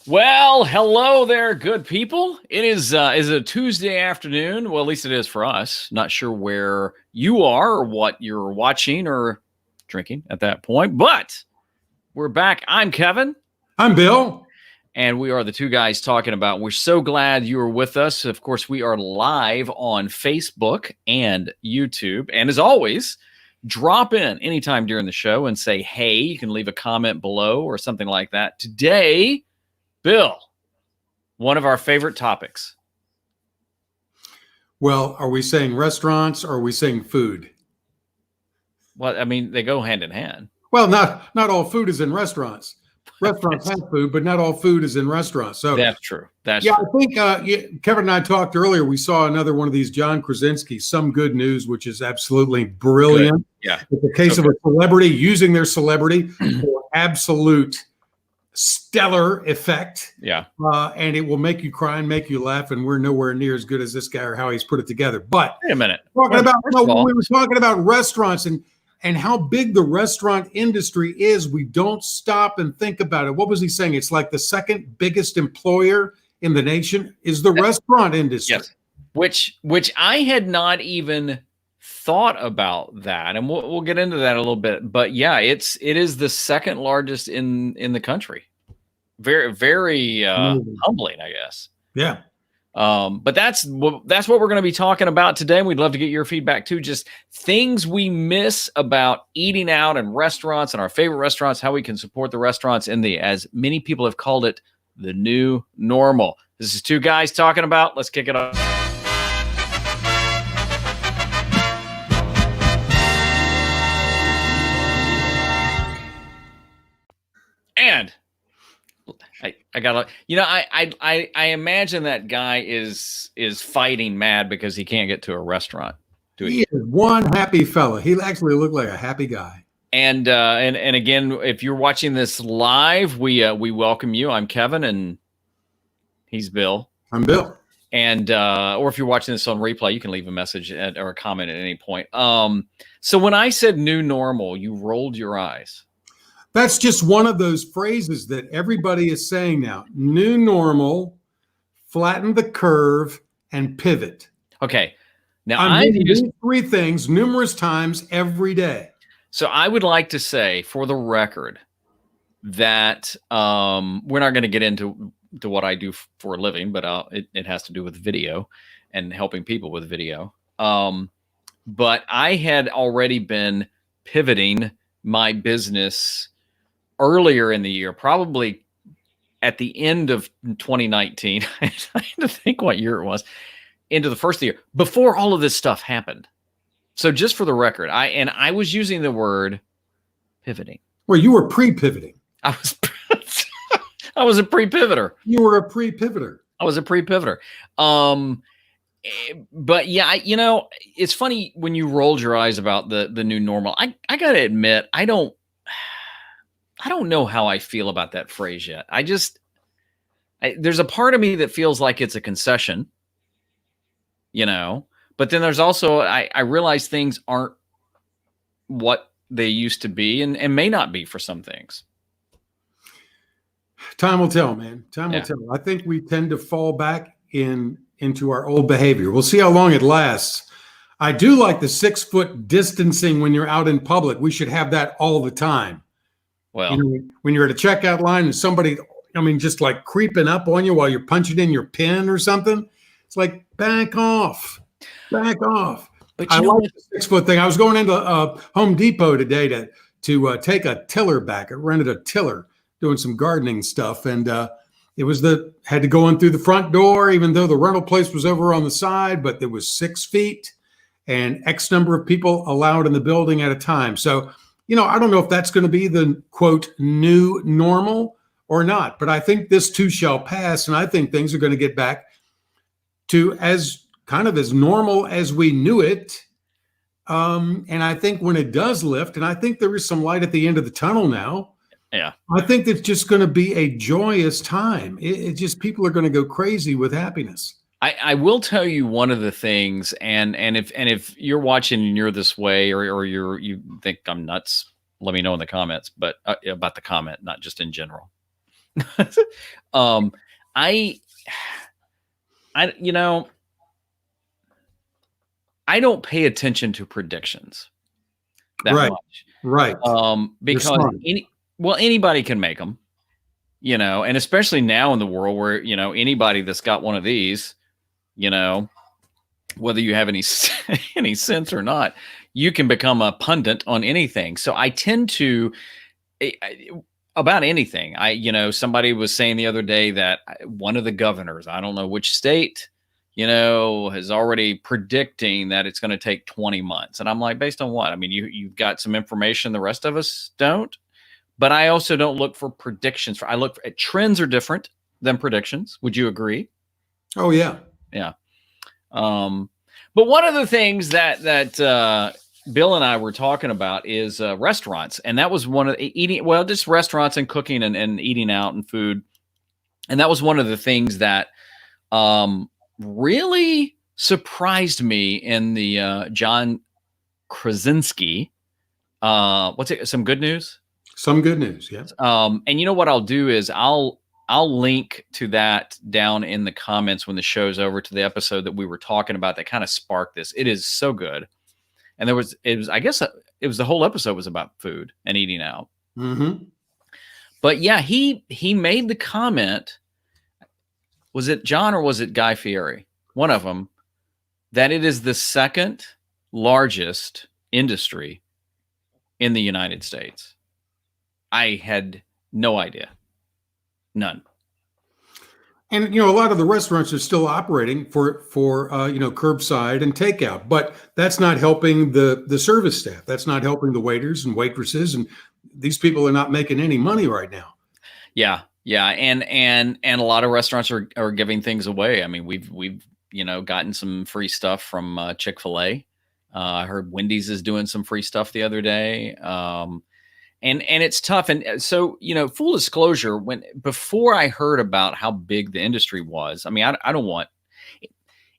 Well, hello there, good people. It is a Tuesday afternoon. Well, at least it is for us. Not sure where you are or what you're watching or drinking at that point, but we're back. I'm Kevin. I'm Bill. And we are the two guys talking about. We're so glad you are with us. Of course, we are live on Facebook and YouTube. And as always, drop in anytime during the show and say, hey, you can leave a comment below or something like that. Today, Bill, one of our favorite topics. Well, are we saying restaurants or are we saying food? Well, I mean, they go hand in hand. Well, not all food is in restaurants. Restaurants have food, but not all food is in restaurants. So that's true. That's true. I think Kevin and I talked earlier. We saw another one of these John Krasinski, Some Good News, which is absolutely brilliant. Good. Yeah, it's a case of a celebrity using their celebrity for absolute stellar effect. Yeah. And it will make you cry and make you laugh, and we're nowhere near as good as this guy or how he's put it together. But wait a minute. We were talking about restaurants and how big the restaurant industry is. We don't stop and think about it. What was he saying? It's like the second biggest employer in the nation is the restaurant industry. Yes. Which I had not even thought about that, and we'll get into that a little bit. But yeah, it is the second largest in the country. Very, very humbling, I guess. Yeah. But that's what we're going to be talking about today. We'd love to get your feedback too. Just things we miss about eating out in restaurants and our favorite restaurants, how we can support the restaurants in the, as many people have called it, the new normal. This is two guys talking about. Let's kick it off. And I gotta, I imagine that guy is fighting mad because he can't get to a restaurant. He is one happy fella. He actually looked like a happy guy. And again, if you're watching this live, we welcome you. I'm Kevin, and he's Bill. I'm Bill. And or if you're watching this on replay, you can leave a message or a comment at any point. So when I said new normal, you rolled your eyes. That's just one of those phrases that everybody is saying now. New normal, flatten the curve, and pivot. Okay. Now I'm using these three things numerous times every day. So I would like to say, for the record, that we're not going to get into what I do for a living, but it has to do with video and helping people with video. But I had already been pivoting my business earlier in the year, probably at the end of 2019. I had to think what year it was, into the first year, before all of this stuff happened. So just for the record, I was using the word pivoting. Well, you were pre-pivoting. I was a pre-pivoter. You were a pre-pivoter. I was a pre-pivoter. But yeah, it's funny when you rolled your eyes about the new normal. I got to admit, I don't know how I feel about that phrase yet. There's a part of me that feels like it's a concession, but then there's also, I realize things aren't what they used to be and may not be for some things. Time will tell, man. Time will tell. I think we tend to fall back into our old behavior. We'll see how long it lasts. I do like the 6 foot distancing when you're out in public. We should have that all the time. Well, when you're at a checkout line and somebody, just like creeping up on you while you're punching in your PIN or something, it's like, back off. But I like the 6 foot thing. I was going into Home Depot today to take a tiller back. I rented a tiller doing some gardening stuff. And it was had to go in through the front door, even though the rental place was over on the side, but there was 6 feet and X number of people allowed in the building at a time. So, I don't know if that's going to be the quote new normal or not, but I think this too shall pass. And I think things are going to get back to as normal as we knew it. And I think when it does lift, and I think there is some light at the end of the tunnel now. Yeah. I think it's just going to be a joyous time. It just, people are going to go crazy with happiness. I will tell you one of the things, and if you're watching and you're this way, or you think I'm nuts, let me know in the comments, but about the comment, not just in general. I don't pay attention to predictions that much. Right. Because anybody can make them, and especially now in the world where, anybody that's got one of these, whether you have any sense or not, you can become a pundit on anything. So I tend to, about anything. Somebody was saying the other day that one of the governors, I don't know which state, is already predicting that it's going to take 20 months. And I'm like, based on what? I mean, you've got some information the rest of us don't, but I also don't look for predictions. I look at trends are different than predictions. Would you agree? Oh, yeah. Yeah. But one of the things that Bill and I were talking about is restaurants. And that was one of just restaurants and cooking and eating out and food. And that was one of the things that really surprised me in the John Krasinski. Some good news? Some good news, yeah. And what I'll do is I'll link to that down in the comments when the show's over, to the episode that we were talking about that kind of sparked this. It is so good. And it was the whole episode was about food and eating out. Mm-hmm. But yeah, he made the comment, was it John or was it Guy Fieri? One of them, that it is the second largest industry in the United States. I had no idea. None. And, a lot of the restaurants are still operating for curbside and takeout, but that's not helping the service staff. That's not helping the waiters and waitresses. And these people are not making any money right now. Yeah. Yeah. And a lot of restaurants are giving things away. I mean, we've gotten some free stuff from Chick-fil-A. I heard Wendy's is doing some free stuff the other day. And it's tough. And so, full disclosure, before I heard about how big the industry was, I mean, I don't want,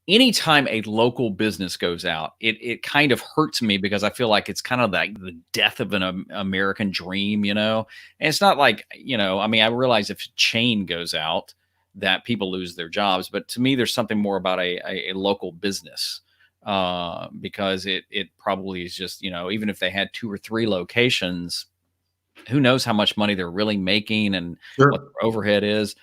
anytime a local business goes out, it kind of hurts me because I feel like it's kind of like the death of an American dream, and it's not like, I mean, I realize if a chain goes out that people lose their jobs, but to me, there's something more about a local business because it probably is just, even if they had 2 or 3 locations, who knows how much money they're really making and Sure. what their overhead is.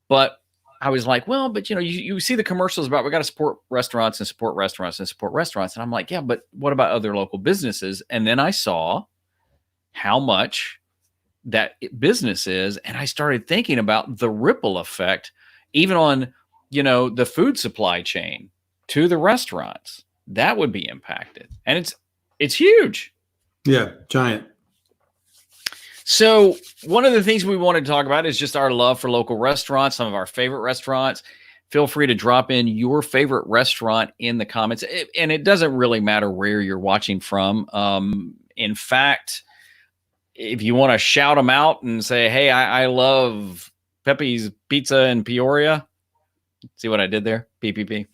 But I was like, well, but you see the commercials about we got to support restaurants and support restaurants and support restaurants. And I'm like, yeah, but what about other local businesses? And then I saw how much that business is. And I started thinking about the ripple effect, even on, the food supply chain to the restaurants that would be impacted. And it's huge. Yeah. Giant. So one of the things we wanted to talk about is just our love for local restaurants, some of our favorite restaurants. Feel free to drop in your favorite restaurant in the comments. And it doesn't really matter where you're watching from. In fact, if you want to shout them out and say, hey, I love Pepe's Pizza in Peoria. See what I did there? PPP.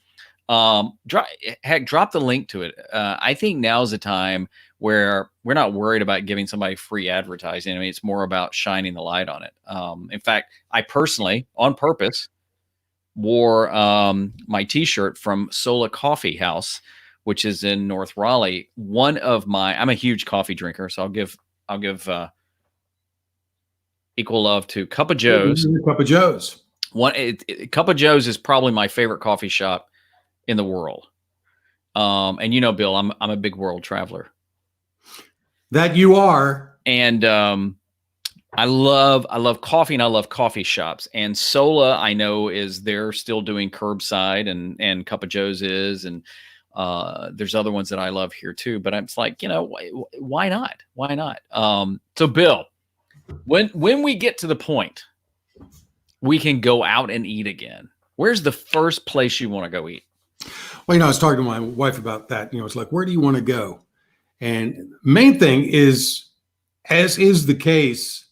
Drop the link to it. I think now's the time where we're not worried about giving somebody free advertising. I mean, it's more about shining the light on it. In fact, I personally, on purpose, wore my T-shirt from Sola Coffee House, which is in North Raleigh. I'm a huge coffee drinker, so I'll give equal love to Cup of Joe's. Cup of Joe's. Cup of Joe's is probably my favorite coffee shop in the world. And Bill, I'm a big world traveler. That you are. And I love coffee and I love coffee shops. And Sola, I know, they're still doing curbside and Cup of Joe's is, and there's other ones that I love here too. But it's like, why not? Why not? So Bill, when we get to the point we can go out and eat again, where's the first place you want to go eat? Well, I was talking to my wife about that. It's like, where do you want to go? And main thing is, as is the case,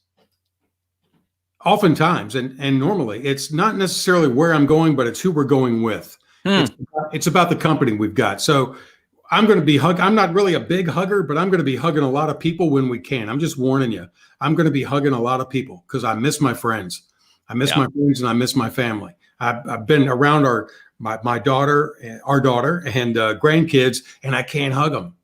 oftentimes and normally, it's not necessarily where I'm going, but it's who we're going with. It's about the company we've got. So I'm going to be I'm not really a big hugger, but I'm going to be hugging a lot of people when we can. I'm just warning you. I'm going to be hugging a lot of people because I miss my friends. I miss my friends and I miss my family. I've been around my daughter, our daughter, and grandkids, and I can't hug them.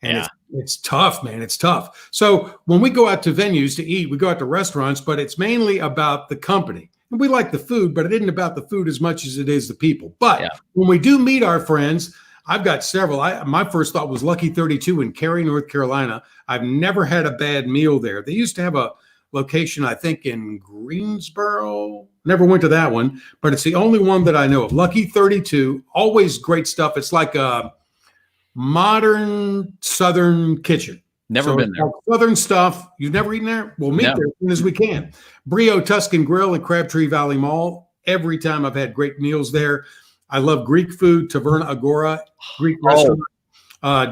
And it's tough, man. It's tough. So when we go out to venues to eat, we go out to restaurants, but it's mainly about the company. And we like the food, but it isn't about the food as much as it is the people. But when we do meet our friends, I've got several. My first thought was Lucky 32 in Cary, North Carolina. I've never had a bad meal there. They used to have a location, I think, in Greensboro. Never went to that one, but it's the only one that I know of. Lucky 32, always great stuff. It's like a modern Southern kitchen. Never been there. Southern stuff. You've never eaten there? We'll meet there as soon as we can. Brio Tuscan Grill in Crabtree Valley Mall. Every time I've had great meals there. I love Greek food, Taverna Agora, Greek restaurant,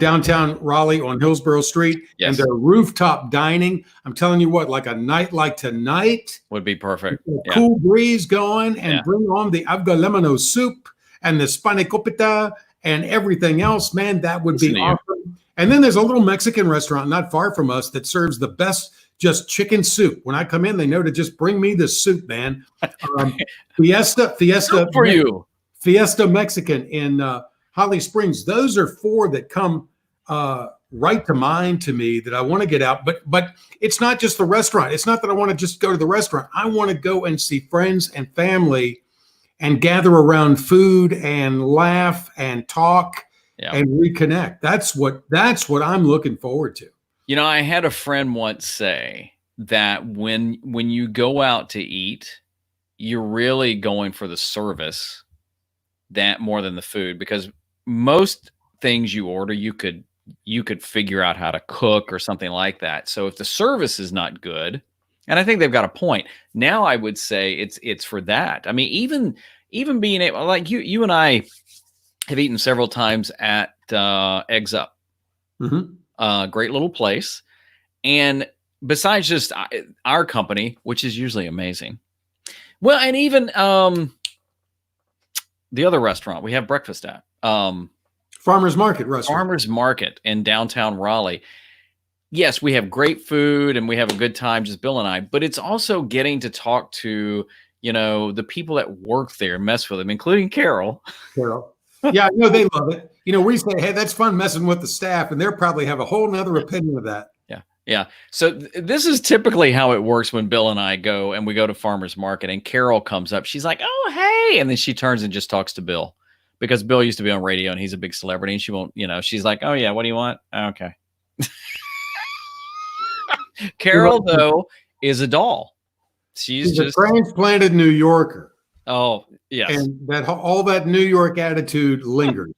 downtown Raleigh on Hillsborough Street. And their rooftop dining. I'm telling you what, like a night like tonight. Would be perfect. Cool breeze going and bring on the avgolemono soup and the spanakopita and everything else. Man, that would be awesome. And then there's a little Mexican restaurant not far from us that serves the best just chicken soup. When I come in, they know to just bring me the soup, man. Fiesta for you. Fiesta Mexican in Holly Springs. Those are four that come right to mind to me that I want to get out. But it's not just the restaurant. It's not that I want to just go to the restaurant. I want to go and see friends and family and gather around food and laugh and talk and reconnect. That's what I'm looking forward to. You know, I had a friend once say that when you go out to eat, you're really going for the service that more than the food, because most things you order, you could figure out how to cook or something like that. So if the service is not good, and I think they've got a point. Now I would say it's for that. I mean, even being able, like you and I have eaten several times at Eggs Up. Great little place. And besides just our company, which is usually amazing. Well, and even the other restaurant we have breakfast at. Farmers Market restaurant. Farmers Market in downtown Raleigh. Yes, we have great food and we have a good time, just Bill and I, but it's also getting to talk to, the people that work there, mess with them, including Carol. Yeah, I know they love it. We say, hey, that's fun messing with the staff, and they'll probably have a whole nother opinion of that. Yeah. So this is typically how it works when Bill and I go and we go to Farmers Market and Carol comes up. She's like, oh, hey. And then she turns and just talks to Bill because Bill used to be on radio and he's a big celebrity and she won't, she's like, oh yeah, what do you want? Okay. Carol though is a doll. She's just a transplanted New Yorker. Oh, yes. And all that New York attitude lingers.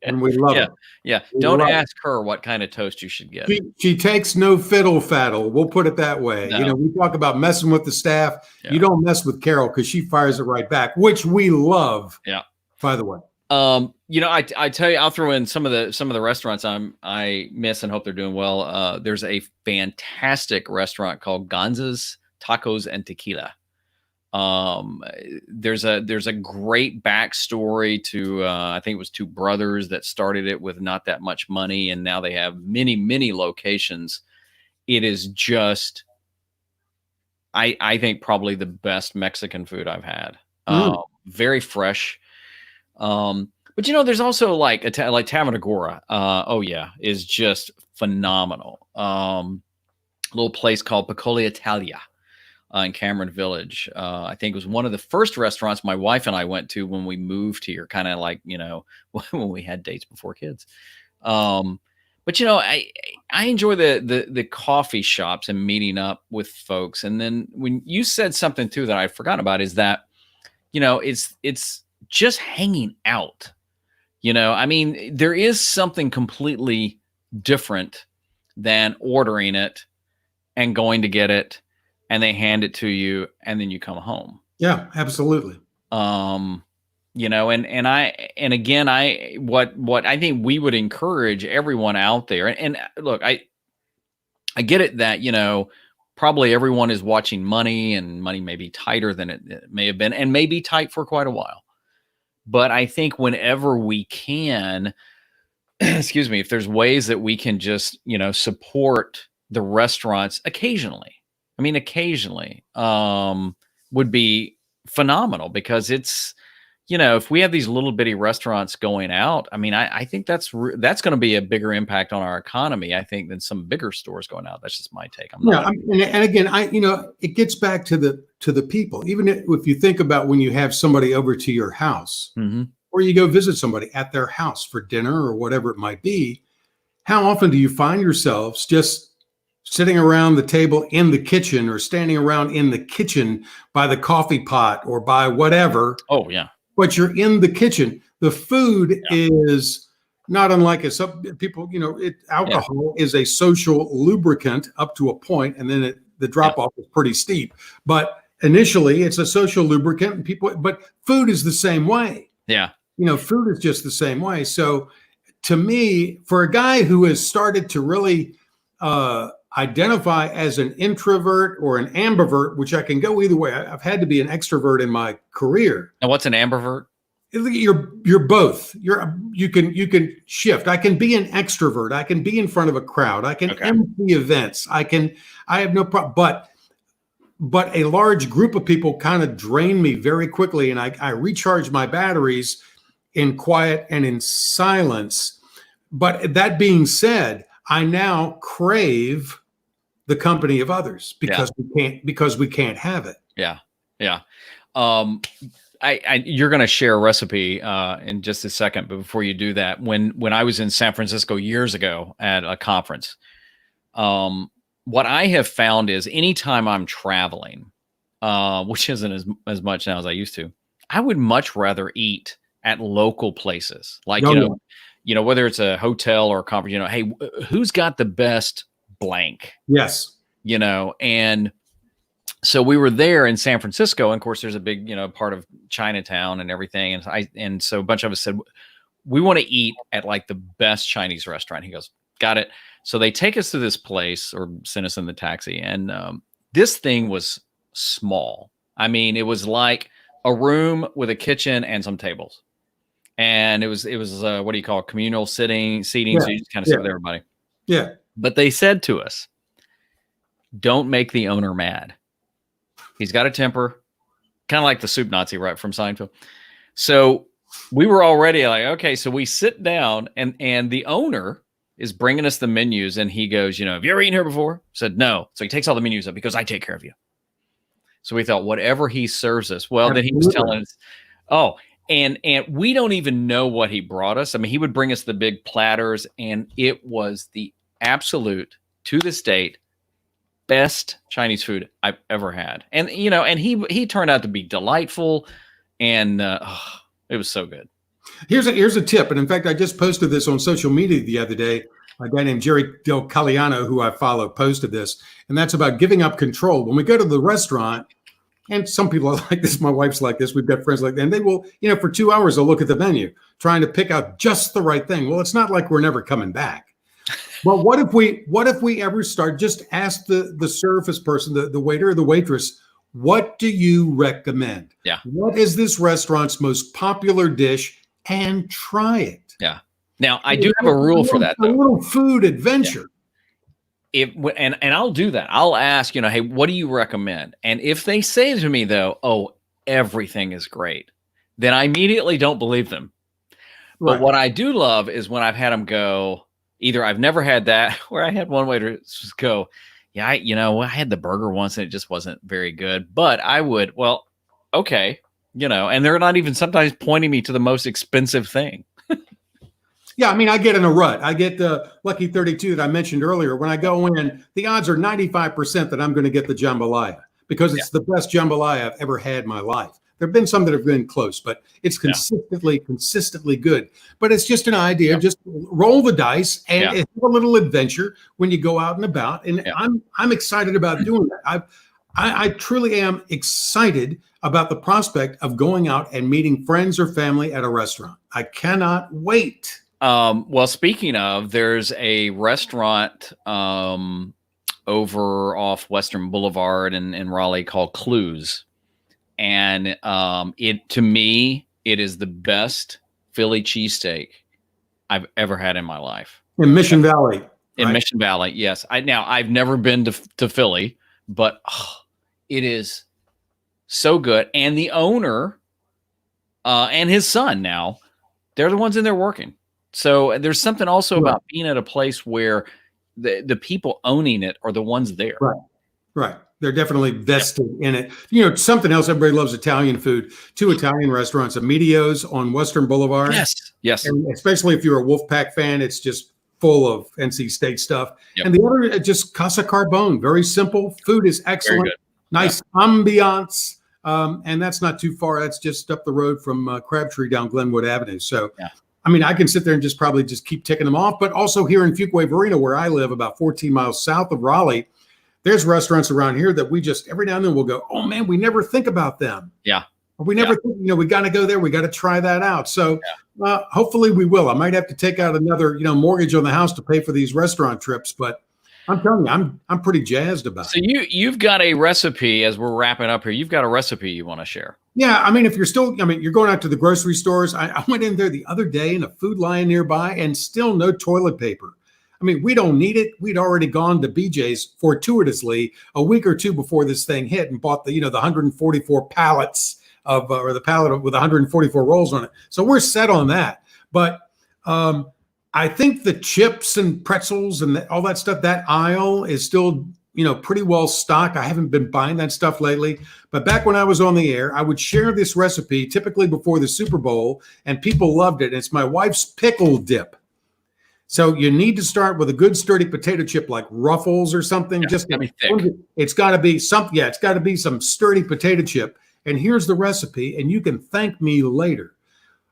And we love it. Yeah. Don't ask her what kind of toast you should get. She takes no fiddle faddle. We'll put it that way. No. We talk about messing with the staff. Yeah. You don't mess with Carol because she fires it right back, which we love. Yeah. By the way. I tell you, I'll throw in some of the restaurants I miss and hope they're doing well. There's a fantastic restaurant called Gonza's Tacos and Tequila. There's a great backstory to I think it was two brothers that started it with not that much money, and now they have many locations. It is just I think probably the best Mexican food I've had. Very fresh. But there's also like Taverna Agora. Is just phenomenal. Little place called Piccoli Italia. In Cameron Village. I think it was one of the first restaurants my wife and I went to when we moved here, kind of like, when we had dates before kids. But I enjoy the coffee shops and meeting up with folks. And then when you said something too that I forgot about is that, it's just hanging out. There is something completely different than ordering it and going to get it and they hand it to you and then you come home. Yeah, absolutely. And what I think we would encourage everyone out there. And look, I get it that, probably everyone is watching money and money may be tighter than it may have been and may be tight for quite a while. But I think whenever we can, excuse me, if there's ways that we can just, support the restaurants occasionally. I mean, occasionally, would be phenomenal because it's, if we have these little bitty restaurants going out, I mean, I think that's going to be a bigger impact on our economy, I think, than some bigger stores going out. That's just my take. I'm not. And again, it gets back to the people. Even if you think about when you have somebody over to your house, or you go visit somebody at their house for dinner or whatever it might be, how often do you find yourselves just sitting around the table in the kitchen or standing around in the kitchen by the coffee pot or by whatever? Oh, yeah. But you're in the kitchen. The food is not unlike some people, alcohol is a social lubricant up to a point, and then the drop off is pretty steep. But initially it's a social lubricant, and but food is the same way. Yeah. Food is just the same way. So to me, for a guy who has started to really identify as an introvert or an ambivert, which I can go either way. I've had to be an extrovert in my career. And what's an ambivert? You're both. You can shift. I can be an extrovert. I can be in front of a crowd. I can MC events. I have no problem. But a large group of people kind of drain me very quickly, and I recharge my batteries in quiet and in silence. But that being said, I now crave the company of others because we can't have it. Yeah. Yeah. You're going to share a recipe in just a second, but before you do that, when I was in San Francisco years ago at a conference, what I have found is anytime I'm traveling, which isn't as much now as I used to, I would much rather eat at local places, like whether it's a hotel or a conference. Hey, who's got the best blank? Yes. And so we were there in San Francisco, and of course there's a big, part of Chinatown and everything. And so a bunch of us said, we want to eat at like the best Chinese restaurant. He goes, got it. So they take us to this place or send us in the taxi. And this thing was small. I mean, it was like a room with a kitchen and some tables. And it was what do you call it? Communal seating. So you just kind of sit with everybody. Yeah. But they said to us, don't make the owner mad. He's got a temper, kind of like the soup Nazi, right, from Seinfeld. So we were already like, okay, so we sit down and the owner is bringing us the menus, and he goes, have you ever eaten here before? I said, no. So he takes all the menus up because I take care of you. So we thought whatever he serves us, well, then he was telling us, and we don't even know what he brought us. I mean, he would bring us the big platters, and it was the absolute, to this date, best Chinese food I've ever had. And, and he turned out to be delightful, and it was so good. Here's a tip. And in fact, I just posted this on social media the other day. A guy named Jerry Del Caliano, who I follow, posted this, and that's about giving up control. When we go to the restaurant, and some people are like this, my wife's like this, we've got friends like that, and they will, for 2 hours, they'll look at the menu, trying to pick out just the right thing. Well, it's not like we're never coming back. But what if we ever start, just ask the service person, the waiter or the waitress, what do you recommend? Yeah. What is this restaurant's most popular dish? And try it. Yeah. Now, I do have a rule for that, though. A little food adventure. Yeah. And I'll do that. I'll ask, hey, what do you recommend? And if they say to me, though, oh, everything is great, then I immediately don't believe them. Right. But what I do love is when I've had them go, either I've never had that, or I had one waiter just go, yeah, I had the burger once and it just wasn't very good, but I would, well, okay. And they're not even sometimes pointing me to the most expensive thing. Yeah, I mean, I get in a rut. I get the Lucky 32 that I mentioned earlier. When I go in, the odds are 95% that I'm going to get the jambalaya because it's the best jambalaya I've ever had in my life. There have been some that have been close, but it's consistently good. But it's just an idea. Just roll the dice and have a little adventure when you go out and about. And I'm excited about doing that. I truly am excited about the prospect of going out and meeting friends or family at a restaurant. I cannot wait. Well, speaking of, there's a restaurant over off Western Boulevard in Raleigh called Clues. And to me, it is the best Philly cheesesteak I've ever had in my life. In Mission Valley. In right? Mission Valley, yes. I've never been to Philly, but it is so good. And the owner and his son now, they're the ones in there working. So there's something also about being at a place where the people owning it are the ones there. Right. They're definitely vested in it. You know, something else, everybody loves Italian food. 2 Italian restaurants, Emilio's on Western Boulevard. Yes. And especially if you're a Wolfpack fan, it's just full of NC State stuff. Yep. And the other, just Casa Carbone, very simple. Food is excellent. Nice ambiance. And that's not too far. That's just up the road from Crabtree down Glenwood Avenue. So, I mean, I can sit there and probably keep ticking them off. But also here in Fuquay Varina, where I live, about 14 miles south of Raleigh, there's restaurants around here that we just every now and then we'll go, oh man, we never think about them. Yeah. We never think, you know, we got to go there. We got to try that out. So hopefully we will. I might have to take out another, mortgage on the house to pay for these restaurant trips, but I'm telling you, I'm pretty jazzed about it. So you've got a recipe as we're wrapping up here. You've got a recipe you want to share. Yeah. I mean, if you're you're going out to the grocery stores. I went in there the other day in a Food Lion nearby and still no toilet paper. I mean, we don't need it. We'd already gone to BJ's fortuitously a week or two before this thing hit and bought the 144 pallets of, or the pallet with 144 rolls on it. So we're set on that. But I think the chips and pretzels and all that stuff, that aisle is still, pretty well stocked. I haven't been buying that stuff lately. But back when I was on the air, I would share this recipe typically before the Super Bowl, and people loved it. It's my wife's pickle dip. So you need to start with a good sturdy potato chip like Ruffles or something. Just gotta be thick. It's got to be something. Yeah, it's got to be some sturdy potato chip. And here's the recipe, and you can thank me later.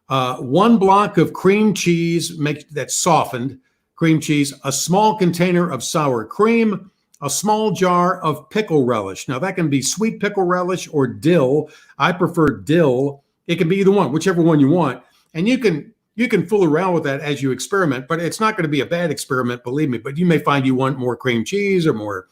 1 block of cream cheese, that's softened cream cheese, a small container of sour cream, a small jar of pickle relish. Now that can be sweet pickle relish or dill. I prefer dill. It can be either one, whichever one you want. And you can fool around with that as you experiment, but it's not going to be a bad experiment, believe me. But you may find you want more cream cheese or more,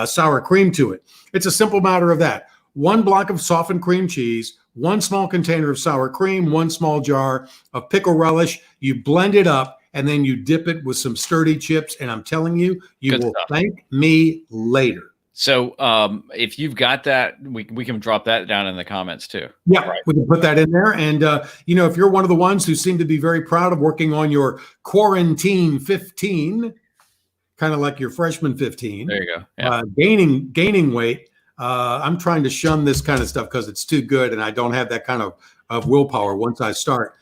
sour cream to it. It's a simple matter of that. 1 block of softened cream cheese, 1 small container of sour cream, 1 small jar of pickle relish. You blend it up and then you dip it with some sturdy chips. And I'm telling you, you will thank me later. So if you've got that, we can drop that down in the comments too. Yeah, right. We can put that in there. And, if you're one of the ones who seem to be very proud of working on your quarantine 15, kind of like your freshman 15. There you go. Yeah. Gaining weight. I'm trying to shun this kind of stuff because it's too good. And I don't have that kind of willpower once I start.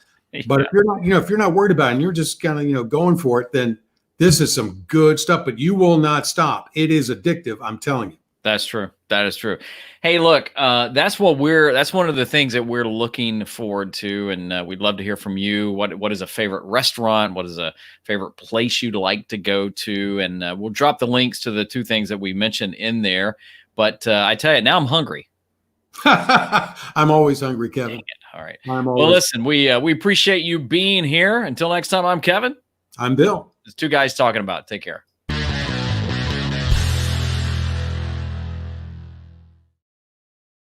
But if you're not, if you're not worried about it and you're just kind of, going for it, then this is some good stuff, but you will not stop. It is addictive. I'm telling you. That's true. That is true. Hey, look, that's one of the things that we're looking forward to. And we'd love to hear from you. What is a favorite restaurant? What is a favorite place you'd like to go to? And we'll drop the links to the 2 things that we mentioned in there. But I tell you, now I'm hungry. I'm always hungry, Kevin. Dang it. All right. Well, listen, we appreciate you being here. Until next time, I'm Kevin. I'm Bill. There's 2 guys talking about it. Take care.